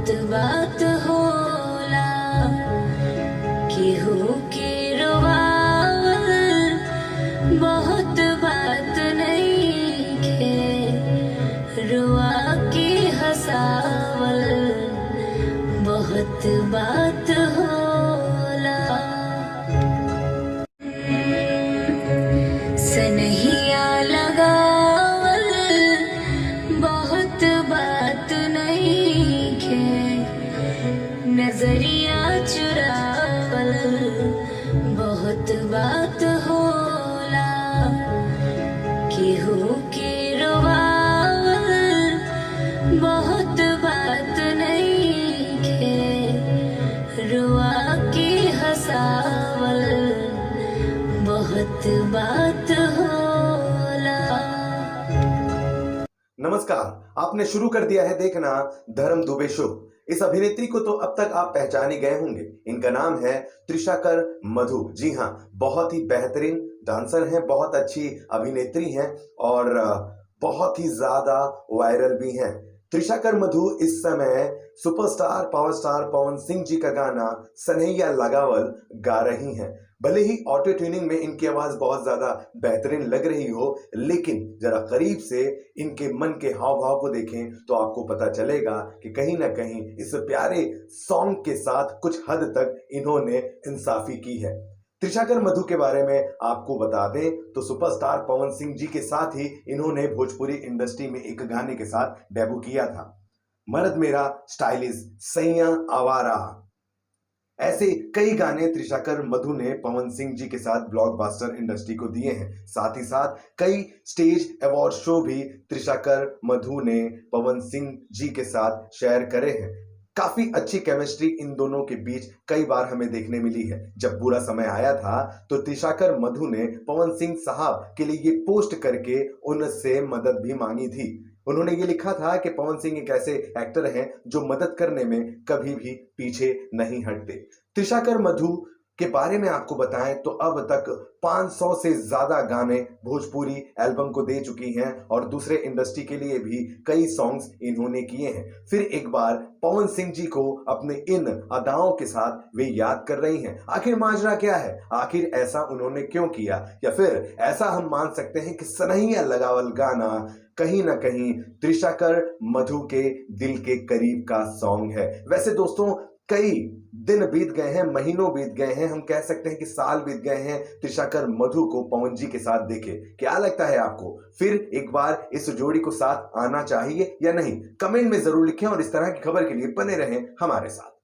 बहुत बात होला केहू के रोवावल, बहुत बात नइखे रोआ के हंसावल, बहुत बात होला। सनहिया लगावल बहुत बात नइखे, नजरिया चुरावल बहुत बात होला केहू के रोवावल, बहुत बात नइखे रोआ के हंसावल, बहुत बात होला। नमस्कार, आपने शुरू कर दिया है देखना धर्म दुबे शो। इस अभिनेत्री को तो अब तक आप पहचान ही गए होंगे। इनका नाम है त्रिशाकर मधु। जी हाँ, बहुत ही बेहतरीन डांसर हैं, बहुत अच्छी अभिनेत्री हैं और बहुत ही ज्यादा वायरल भी हैं। त्रिशाकर मधु इस समय superstar power star Pawan Singh ji का गाना सनैया लगावल गा रही हैं। भले ही ऑटो ट्यूनिंग में इनकी आवाज बहुत ज्यादा बेहतरीन लग रही हो, लेकिन जरा करीब से इनके मन के हाव भाव को देखें तो आपको पता चलेगा कि कहीं ना कहीं इस प्यारे सॉन्ग के साथ कुछ हद तक इन्होंने इंसाफी की है। त्रिशाकर मधु के बारे में आपको बता दें तो सुपरस्टार पवन सिंह जी के साथ ही इन्होंने भोजपुरी इंडस्ट्री में एक गाने के साथ डेब्यू किया था, मर्द मेरा स्टाइलिश सैया आवारा। ऐसे कई गाने त्रिशाकर मधु ने पवन सिंह जी के साथ ब्लॉकबस्टर इंडस्ट्री को दिए हैं। साथ ही साथ कई स्टेज अवार्ड शो भी त्रिशाकर मधु ने पवन सिंह जी के साथ शेयर करे हैं। काफी अच्छी केमिस्ट्री इन दोनों के बीच कई बार हमें देखने मिली है। जब बुरा समय आया था तो त्रिशाकर मधु ने पवन सिंह साहब के लिए ये पोस्ट करके उनसे मदद भी मांगी थी। उन्होंने ये लिखा था कि पवन सिंह एक ऐसे एक्टर हैं जो मदद करने में कभी भी पीछे नहीं हटते। त्रिशाकर मधु के बारे में आपको बताएं तो अब तक 500 से ज्यादा गाने भोजपुरी एल्बम को दे चुकी हैं और दूसरे इंडस्ट्री के लिए भी कई सॉन्ग्स इन्होंने किए हैं। फिर एक बार पवन सिंह जी को अपने इन अदाओं के साथ वे याद कर रही हैं। आखिर माजरा क्या है, आखिर ऐसा उन्होंने क्यों किया, या फिर ऐसा हम मान सकते हैं कि सनैया लगावल गाना कहीं ना कहीं त्रिशाकर मधु के दिल के करीब का सॉन्ग है। वैसे दोस्तों, कई दिन बीत गए हैं, महीनों बीत गए हैं, हम कह सकते हैं कि साल बीत गए हैं त्रिशाकर मधु को पवन जी के साथ देखे। क्या लगता है आपको, फिर एक बार इस जोड़ी को साथ आना चाहिए या नहीं? कमेंट में जरूर लिखें और इस तरह की खबर के लिए बने रहें हमारे साथ।